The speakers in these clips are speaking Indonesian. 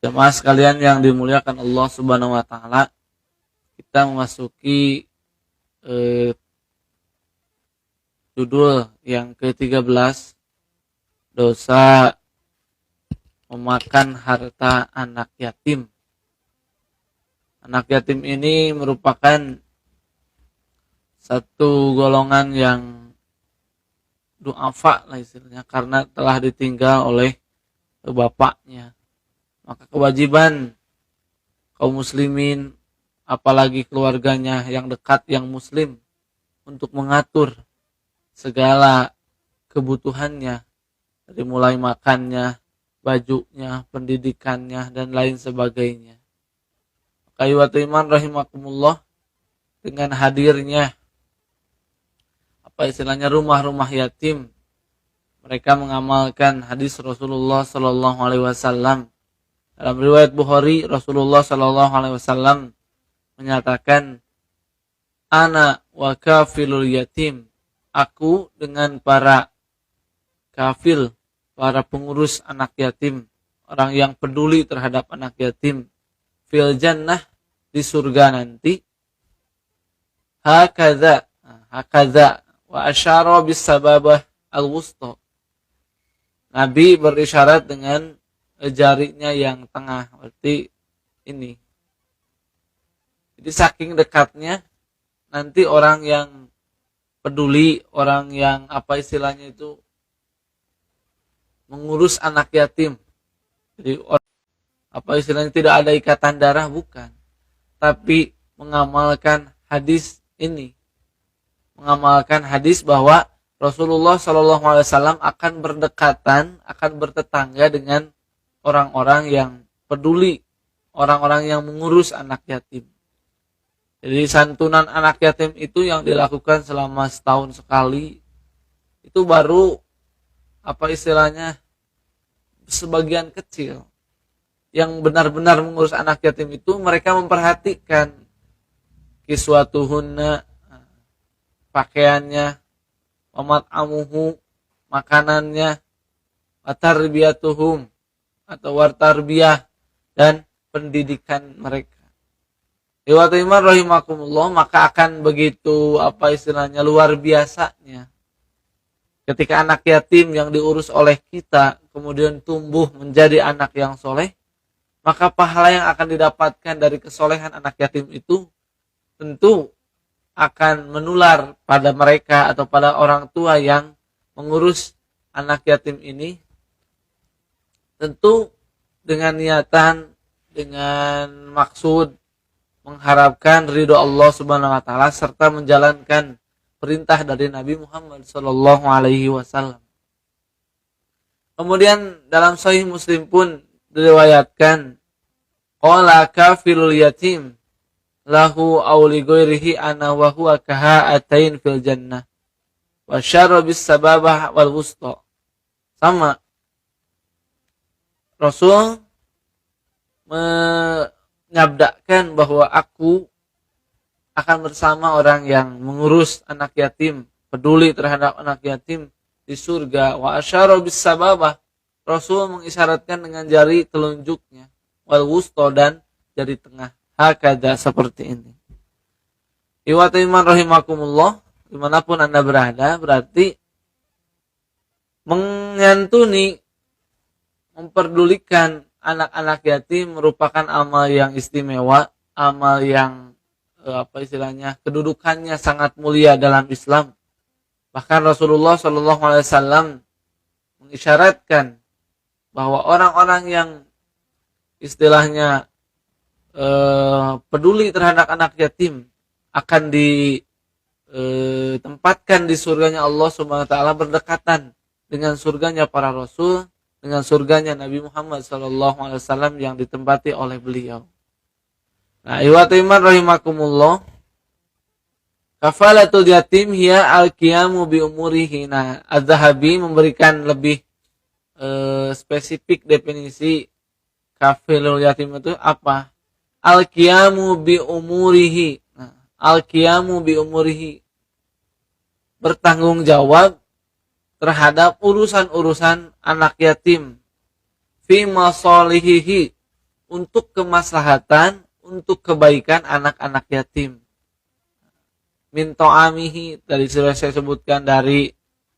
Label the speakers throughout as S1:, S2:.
S1: Jemaah sekalian yang dimuliakan Allah Subhanahu wa taala, kita memasuki judul yang ke-13, dosa memakan harta anak yatim. Anak yatim ini merupakan satu golongan yang du'afa lah istilahnya, karena telah ditinggal oleh bapaknya. Maka kewajiban kaum muslimin, apalagi keluarganya yang dekat, yang muslim, untuk mengatur segala kebutuhannya, dari mulai makannya, bajunya, pendidikannya, dan lain sebagainya. Maka ikhwatul iman rahimakumullah, dengan hadirnya istilahnya rumah-rumah yatim, mereka mengamalkan hadis Rasulullah Sallallahu Alaihi Wasallam. Dalam riwayat Bukhari, Rasulullah Sallallahu Alaihi Wasallam menyatakan, "Ana wa kafilul yatim." Aku dengan para kafil, para pengurus anak yatim, orang yang peduli terhadap anak yatim, fil jannah, di surga nanti. Hakadha wa asyara bis sababah al-wusta. Nabi berisyarat dengan jarinya yang tengah, berarti ini. Jadi saking dekatnya, nanti orang yang peduli, orang yang istilahnya itu mengurus anak yatim. Jadi istilahnya tidak ada ikatan darah, bukan, tapi mengamalkan hadis ini, mengamalkan hadis bahwa Rasulullah Shallallahu Alaihi Wasallam akan berdekatan, akan bertetangga dengan orang-orang yang peduli, orang-orang yang mengurus anak yatim. Jadi santunan anak yatim itu yang dilakukan selama setahun sekali, itu baru istilahnya sebagian kecil. Yang benar-benar mengurus anak yatim itu mereka memperhatikan kiswatuhunna, pakaiannya, wamat'amuhu, makanannya, watarbiyatuhum atau wartarbiyah, dan pendidikan mereka. Ikhwatul iman rahimakumullah, maka akan begitu istilahnya luar biasanya ketika anak yatim yang diurus oleh kita kemudian tumbuh menjadi anak yang soleh, maka pahala yang akan didapatkan dari kesolehan anak yatim itu tentu akan menular pada mereka atau pada orang tua yang mengurus anak yatim ini, tentu dengan niatan, dengan maksud mengharapkan ridho Allah Subhanahu wa taala serta menjalankan perintah dari Nabi Muhammad sallallahu alaihi wasallam. Kemudian dalam Sahih Muslim pun diriwayatkan, qala kafilul yatim lahu auli ghairihi ana wa huwa kaha'atain fil jannah wa syarra bis sababah wal wusta. Sama, Rasul menyabdakan bahwa aku akan bersama orang yang mengurus anak yatim, peduli terhadap anak yatim di surga. Wa asyara bis sababah, Rasul mengisyaratkan dengan jari telunjuknya, wal wusta, dan jari tengah. Hakada, seperti ini. Ikhwatul iman rahimakumullah, dimanapun Anda berada, berarti menyantuni, memperdulikan anak-anak yatim merupakan amal yang istimewa, amal yang istilahnya kedudukannya sangat mulia dalam Islam. Bahkan Rasulullah Shallallahu Alaihi Wasallam mengisyaratkan bahwa orang-orang yang istilahnya peduli terhadap anak yatim akan ditempatkan di surganya Allah Subhanahu wa taala berdekatan dengan surganya para rasul, dengan surganya Nabi Muhammad sallallahu alaihi wasallam yang ditempati oleh beliau. Nah, ikhwatul iman rahimakumullah, kafalatul yatim hiya al-qiyamu bi umurihi. Nah, Az-Zahabi memberikan lebih spesifik definisi kafilul yatim itu apa? Al-qiyamu bi umurihi. Nah, al-qiyamu bi umurihi, bertanggung jawab terhadap urusan-urusan anak yatim, fi masalihihi, untuk kemaslahatan, untuk kebaikan anak-anak yatim. Min ta'amihi, tadi sudah saya sebutkan, dari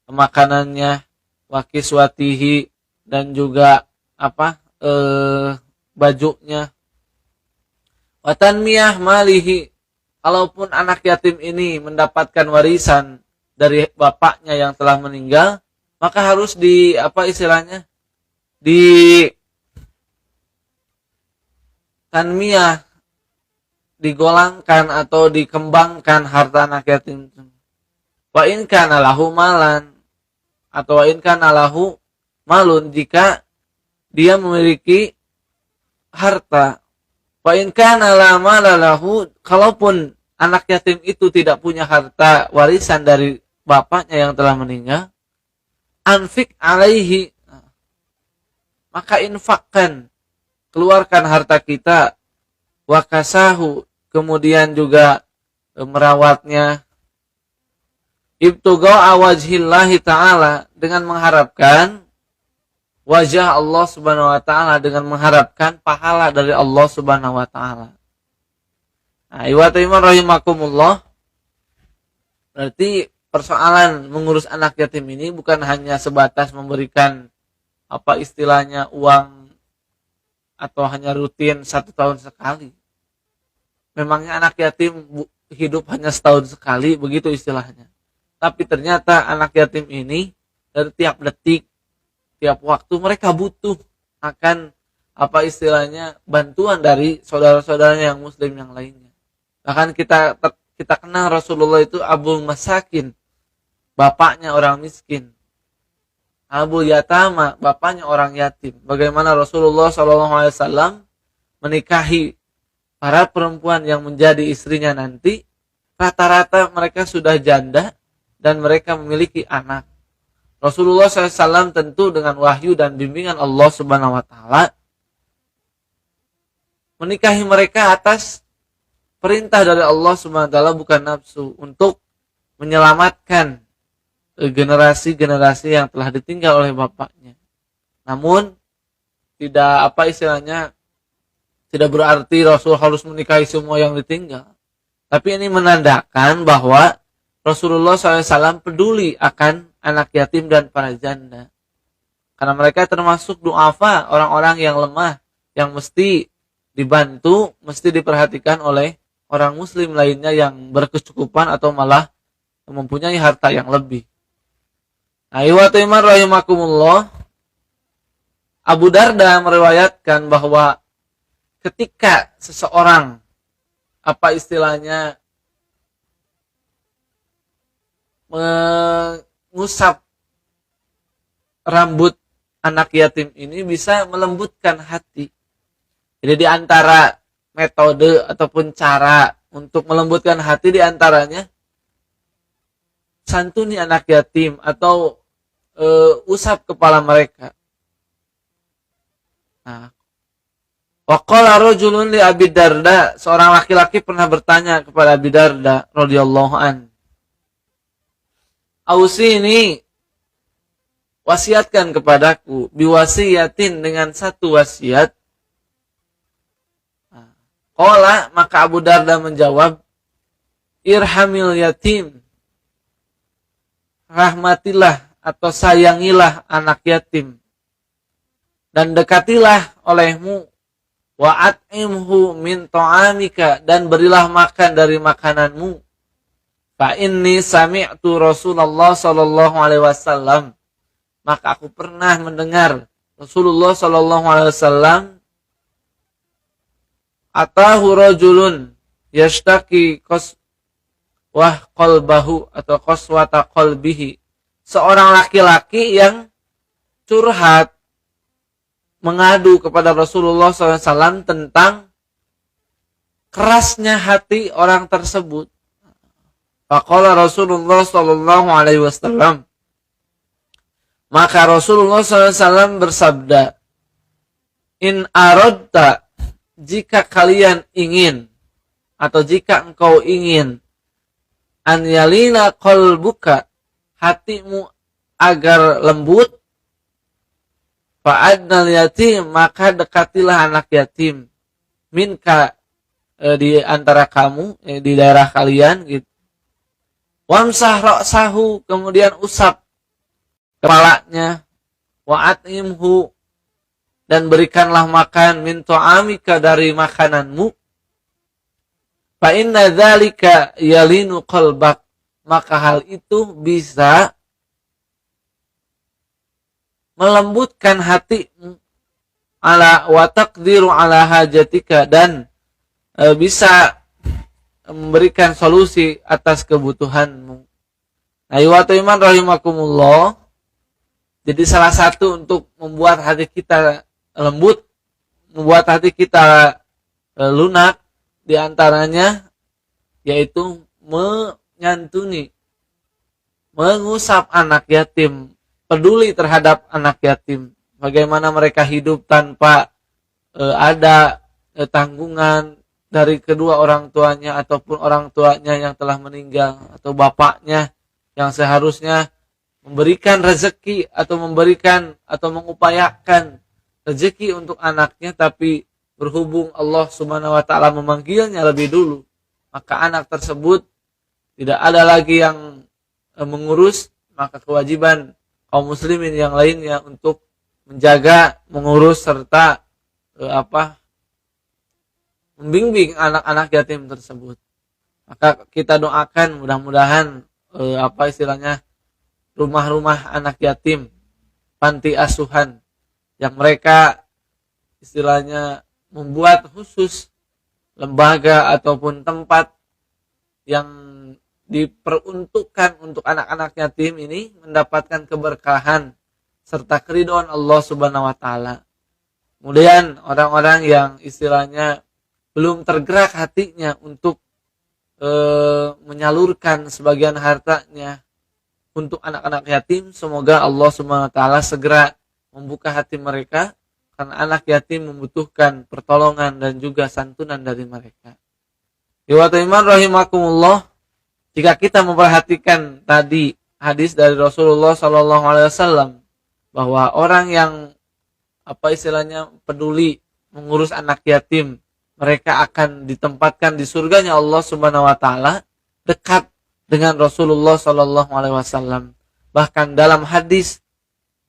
S1: makanannya, wa kiswatihi, dan juga bajunya, wa tanmiyah malihi, kalaupun anak yatim ini mendapatkan warisan dari bapaknya yang telah meninggal, maka harus di tanmiyah, digolangkan atau dikembangkan harta anak yatim. Wa in kana lahu malan, atau wa in kana lahu malun, jika dia memiliki harta. Wa in kana la mala lahu, kalaupun anak yatim itu tidak punya harta warisan dari bapaknya yang telah meninggal, anfik alaihi, maka infakkan, keluarkan harta kita, wakasahu, kemudian juga merawatnya, ibtugha'a wajhillahi ta'ala, dengan mengharapkan wajah Allah subhanahu wa ta'ala, dengan mengharapkan pahala dari Allah subhanahu wa ta'ala. Nah, iman rahimakumullah, berarti persoalan mengurus anak yatim ini bukan hanya sebatas memberikan istilahnya uang, atau hanya rutin 1 tahun sekali. Memangnya anak yatim hidup hanya setahun sekali, begitu istilahnya. Tapi ternyata anak yatim ini dari tiap detik, tiap waktu mereka butuh akan istilahnya bantuan dari saudara-saudaranya yang muslim yang lainnya. Bahkan kita kenal Rasulullah itu Abul Masakin, bapaknya orang miskin. Abu Yatama, bapaknya orang yatim. Bagaimana Rasulullah SAW menikahi para perempuan yang menjadi istrinya nanti, rata-rata mereka sudah janda dan mereka memiliki anak. Rasulullah SAW tentu dengan wahyu dan bimbingan Allah Subhanahu Wa Taala menikahi mereka atas perintah dari Allah Subhanahu Wa Taala, bukan nafsu, untuk menyelamatkan generasi-generasi yang telah ditinggal oleh bapaknya. Namun tidak tidak berarti Rasul harus menikahi semua yang ditinggal. Tapi ini menandakan bahwa Rasulullah SAW peduli akan anak yatim dan para janda. Karena mereka termasuk du'afa, orang-orang yang lemah, yang mesti dibantu, mesti diperhatikan oleh orang muslim lainnya yang berkecukupan atau malah mempunyai harta yang lebih. Ayyuhatu iman rahimakumullah, Abu Darda meriwayatkan bahwa ketika seseorang mengusap rambut anak yatim ini bisa melembutkan hati. Jadi di antara metode ataupun cara untuk melembutkan hati, di antaranya santuni anak yatim atau usap kepala mereka. Nah, waqala rajulun li Abi Darda, seorang laki-laki pernah bertanya kepada Abi Darda radhiyallahu an, "Ausini, wasiatkan kepadaku, biwasiyatin, dengan satu wasiat." Qala, maka Abu Darda menjawab, "Irhamil yatim." Rahmatilah atau sayangilah anak yatim, dan dekatilah olehmu, wa at'imhu min ta'amika, dan berilah makan dari makananmu. Fa inni sami'tu Rasulullah sallallahu alaihi wasallam, maka aku pernah mendengar Rasulullah sallallahu alaihi wasallam, atahu rajulun yashtaki qaswah qalbahu atau qaswata qalbihi, seorang laki-laki yang curhat mengadu kepada Rasulullah SAW tentang kerasnya hati orang tersebut. Faqala Rasulullah sallallahu alaihi wasallam, maka Rasulullah SAW bersabda, "In aradta, jika kalian ingin atau jika engkau ingin, an yalina qalbuka, hatimu agar lembut, fa'adnal yatim, maka dekatilah anak yatim. minka di antara kamu di daerah kalian gitu. Wamsah ra'sahu, kemudian usap kepalanya, wa'at'imhu, dan berikanlah makan min ta'amika dari makananmu. Fa inna dzalika yalinu qalbak, maka hal itu bisa melembutkan hatimu, ala wa taqdiru ala hajatika, dan bisa memberikan solusi atas kebutuhanmu. Nah, iwatu iman rahimakumullah, jadi salah satu untuk membuat hati kita lembut, membuat hati kita lunak, diantaranya yaitu menyantuni, mengusap anak yatim, peduli terhadap anak yatim, bagaimana mereka hidup tanpa ada tanggungan dari kedua orang tuanya ataupun orang tuanya yang telah meninggal atau bapaknya yang seharusnya memberikan rezeki atau memberikan atau mengupayakan rezeki untuk anaknya, tapi berhubung Allah Subhanahu wa taala memanggilnya lebih dulu, maka anak tersebut tidak ada lagi yang mengurus, maka kewajiban kaum muslimin yang lainnya untuk menjaga, mengurus serta membimbing anak-anak yatim tersebut. Maka kita doakan mudah-mudahan rumah-rumah anak yatim, panti asuhan yang mereka istilahnya membuat khusus lembaga ataupun tempat yang diperuntukkan untuk anak-anak yatim ini mendapatkan keberkahan serta keridhaan Allah Subhanahu wa taala. Kemudian orang-orang yang istilahnya belum tergerak hatinya untuk menyalurkan sebagian hartanya untuk anak-anak yatim, semoga Allah Subhanahu wa taala segera membuka hati mereka, karena anak yatim membutuhkan pertolongan dan juga santunan dari mereka. Iwatu iman rahimakumullah, jika kita memperhatikan tadi hadis dari Rasulullah sallallahu alaihi wasallam bahwa orang yang peduli mengurus anak yatim, mereka akan ditempatkan di surganya Allah Subhanahu wa taala, dekat dengan Rasulullah sallallahu alaihi wasallam. Bahkan dalam hadis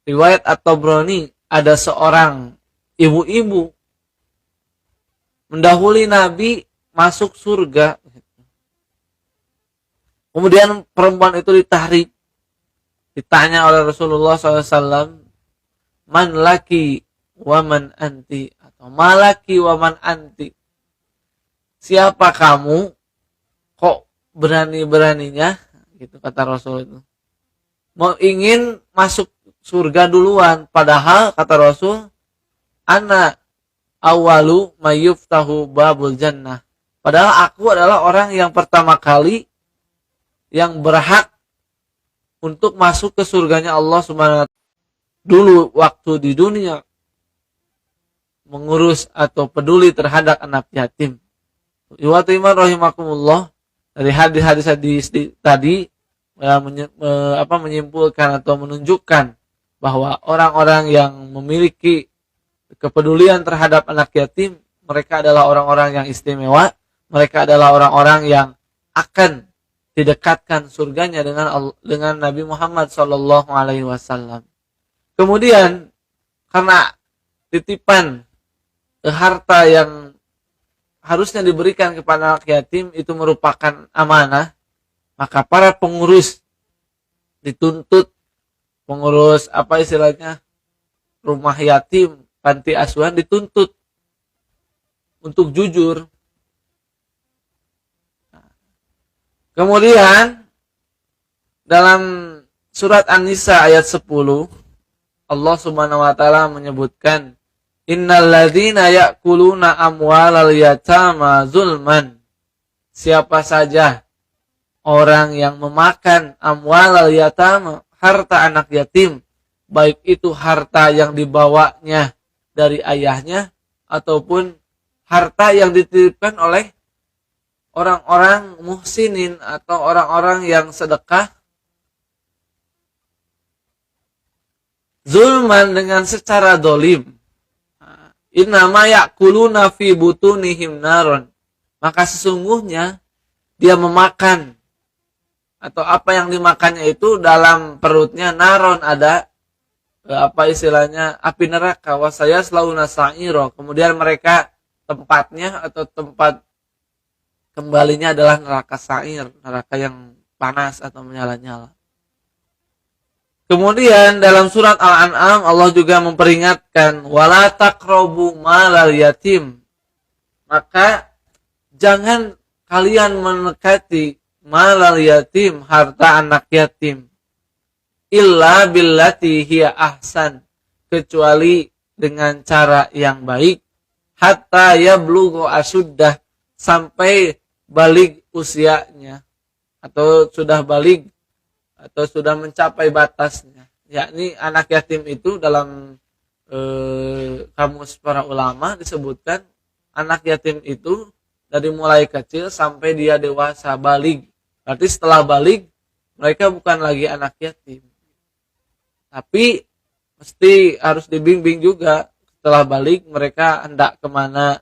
S1: riwayat At-Tabrani, ada seorang ibu-ibu mendahului Nabi masuk surga. Kemudian perempuan itu ditarik, ditanya oleh Rasulullah SAW, man laki wa man anti, atau malaki wa man anti, siapa kamu, kok berani-beraninya, gitu kata Rasul itu, mau ingin masuk surga duluan, padahal kata Rasul, ana awalu mayuftahu babul jannah, padahal aku adalah orang yang pertama kali yang berhak untuk masuk ke surganya Allah Subhanahu wa taala. Dulu waktu di dunia mengurus atau peduli terhadap anak yatim. Iwatu iman rahimakumullah, dari hadis-hadis tadi menyimpulkan atau menunjukkan bahwa orang-orang yang memiliki kepedulian terhadap anak yatim, mereka adalah orang-orang yang istimewa, mereka adalah orang-orang yang akan didekatkan surganya dengan Nabi Muhammad sallallahu alaihi wasallam. Kemudian karena titipan harta yang harusnya diberikan kepada anak yatim itu merupakan amanah, maka para pengurus dituntut, pengurus rumah yatim, panti asuhan dituntut untuk jujur. Kemudian dalam surat An-Nisa ayat 10, Allah Subhanahu wa taala menyebutkan, innal ladzina ya'kuluna amwalal yatama zulman, siapa saja orang yang memakan amwalal yatama, harta anak yatim, baik itu harta yang dibawanya dari ayahnya ataupun harta yang dititipkan oleh orang-orang muhsinin atau orang-orang yang sedekah, zulman dengan secara dolim. Innama ya'kuluna fi butunihim naron. Maka sesungguhnya dia memakan atau apa yang dimakannya itu dalam perutnya naron, ada apa istilahnya api neraka, wasaya selauna sa'iro. Kemudian mereka tempatnya atau tempat kembalinya adalah neraka sa'ir, neraka yang panas atau menyala-nyala. Kemudian dalam surat Al-An'am Allah juga memperingatkan wala taqrabu malal yatim. Maka jangan kalian mendekati malal yatim, harta anak yatim, illa billati hiya ahsan, kecuali dengan cara yang baik, hatta yablughu asuddah, sampai balik usianya atau sudah balik atau sudah mencapai batasnya. Yakni anak yatim itu dalam kamus para ulama disebutkan anak yatim itu dari mulai kecil sampai dia dewasa balik. Berarti setelah balik mereka bukan lagi anak yatim. Tapi mesti harus dibimbing juga setelah balik mereka hendak kemana,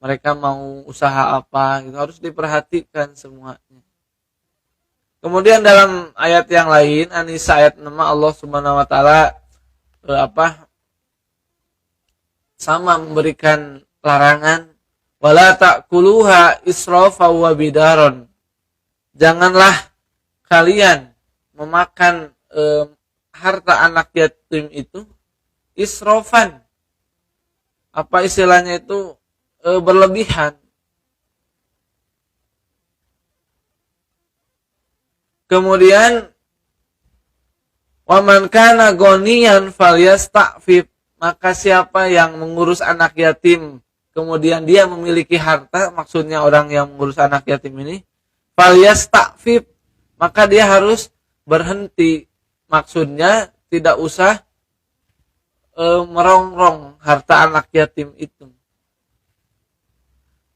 S1: mereka mau usaha apa, gitu harus diperhatikan semuanya. Kemudian dalam ayat yang lain, An-Nisa ayat 6, Allah Subhanahu wa taala sama memberikan larangan wala ta'kuluha israfa wa bidaron. Janganlah kalian memakan harta anak yatim itu israfan. Apa istilahnya itu berlebihan. Kemudian waman kana goniyan falyasta'fif, maka siapa yang mengurus anak yatim kemudian dia memiliki harta, maksudnya orang yang mengurus anak yatim ini, falyasta'fif, maka dia harus berhenti, maksudnya tidak usah merongrong harta anak yatim itu.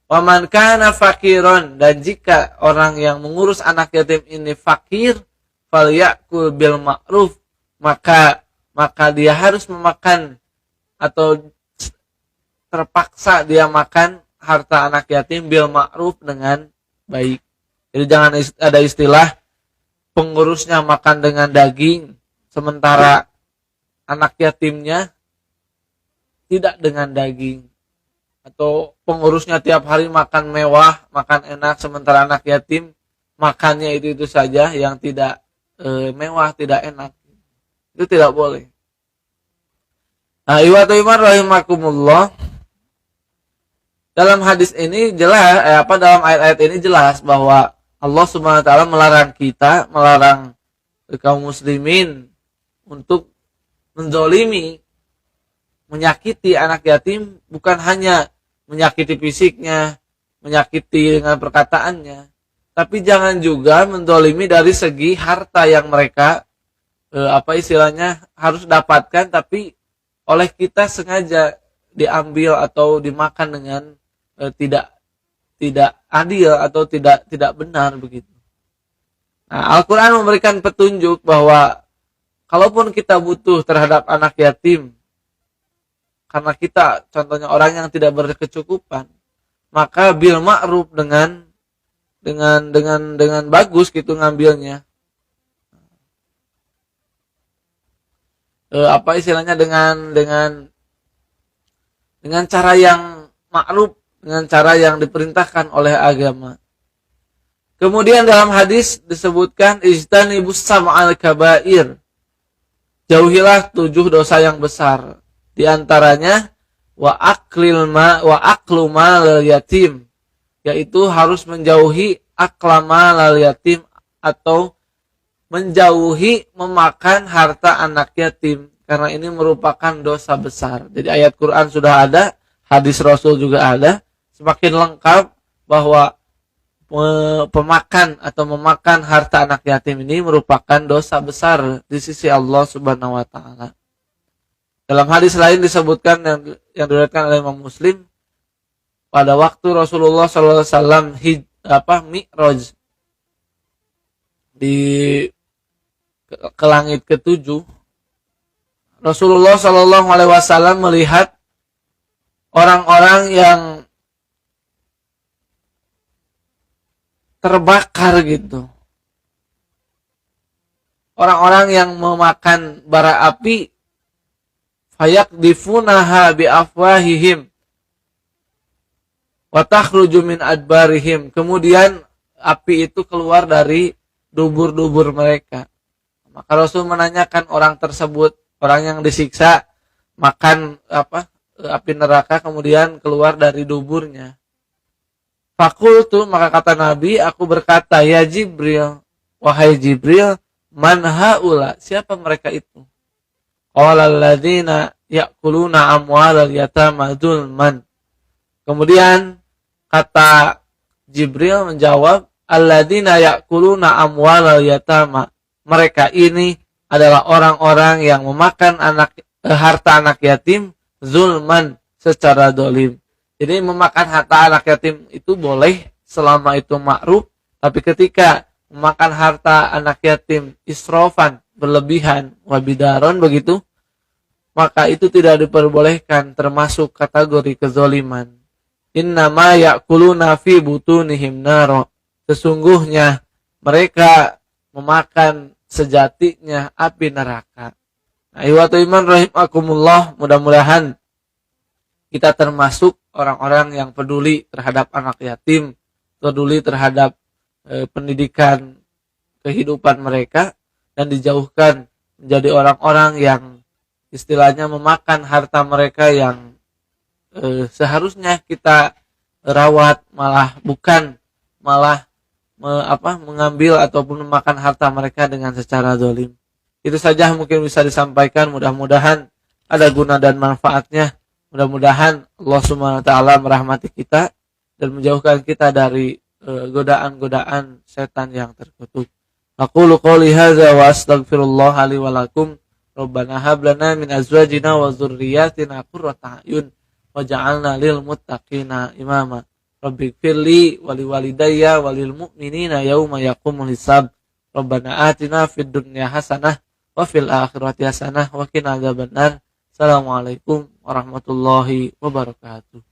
S1: Waman kana fakiron, dan jika orang yang mengurus anak yatim ini fakir, falyakul bil ma'ruf, maka dia harus memakan atau terpaksa dia makan harta anak yatim bil ma'ruf, dengan baik. Jadi jangan ada istilah pengurusnya makan dengan daging sementara anak yatimnya tidak dengan daging. Atau pengurusnya tiap hari makan mewah, makan enak, sementara anak yatim makannya itu saja yang tidak mewah, tidak enak. Itu tidak boleh. Nah, iwatu iman rahimakumullah. Dalam hadis ini jelas, dalam ayat-ayat ini jelas bahwa Allah Subhanahu wa taala melarang kita, melarang kaum muslimin untuk menzolimi, menyakiti anak yatim, bukan hanya menyakiti fisiknya, menyakiti dengan perkataannya, tapi jangan juga mendolimi dari segi harta yang mereka harus dapatkan, tapi oleh kita sengaja diambil atau dimakan dengan tidak adil atau tidak benar begitu. Nah, Al-Quran memberikan petunjuk bahwa kalaupun kita butuh terhadap anak yatim, karena kita contohnya orang yang tidak berkecukupan, maka bil ma'ruf, dengan bagus gitu ngambilnya. Dengan cara yang ma'ruf, dengan cara yang diperintahkan oleh agama. Kemudian dalam hadis disebutkan ijtanibus sab'al kabair. Jauhilah 7 dosa yang besar. Di antaranya wa aklu mal yatim, yaitu harus menjauhi aklamal yatim atau menjauhi memakan harta anak yatim, karena ini merupakan dosa besar. Jadi ayat Quran sudah ada, hadis Rasul juga ada, semakin lengkap bahwa pemakan atau memakan harta anak yatim ini merupakan dosa besar di sisi Allah Subhanahu wa taala. Dalam hadis lain disebutkan yang diriwayatkan oleh Imam Muslim, pada waktu Rasulullah SAW Mi'raj ke langit ke-7, Rasulullah SAW melihat orang-orang yang terbakar gitu. Orang-orang yang memakan bara api, fayaqdifunaha biafwahihim wa takhruju min adbarihim. Kemudian api itu keluar dari dubur-dubur mereka. Maka Rasul menanyakan orang tersebut, orang yang disiksa makan api neraka kemudian keluar dari duburnya. Fakultu, maka kata Nabi, aku berkata, ya Jibril, wahai Jibril, man haula, siapa mereka itu? Qala alladzina ya'kuluna amwalal yatama dzulman. Kemudian kata Jibril menjawab, alladzina ya'kuluna amwalal yatama. Mereka ini adalah orang-orang yang memakan harta anak yatim zulman, secara dolim. Jadi memakan harta anak yatim itu boleh selama itu ma'ruf, tapi ketika memakan harta anak yatim israfan, berlebihan, wabidaron begitu, maka itu tidak diperbolehkan, termasuk kategori kezoliman. Innama ya'kuluna fi butunihim naro. Sesungguhnya mereka memakan sejatinya api neraka. Nah, iwatu iman rahimakumullah, mudah-mudahan kita termasuk orang-orang yang peduli terhadap anak yatim, peduli terhadap pendidikan kehidupan mereka, dan dijauhkan menjadi orang-orang yang istilahnya memakan harta mereka yang seharusnya kita rawat, malah mengambil ataupun memakan harta mereka dengan secara zalim. Itu saja mungkin bisa disampaikan, mudah-mudahan ada guna dan manfaatnya. Mudah-mudahan Allah Subhanahu wa taala merahmati kita dan menjauhkan kita dari godaan-godaan setan yang terkutuk. Aqulu qouli hadza wa astaghfirullah li wa lakum. Rabbana hab lana min azwajina wa dzurriyyatina qurrata a'yun waj'alna lil muttaqina imama. Rabbighfirli wa liwalidayya wa lil mu'minina yauma yaqumul hisab. Rabbana atina fid dunya hasanah wa fil akhirati hasanah wa qina adzabannar. Assalamualaikum warahmatullahi wabarakatuh.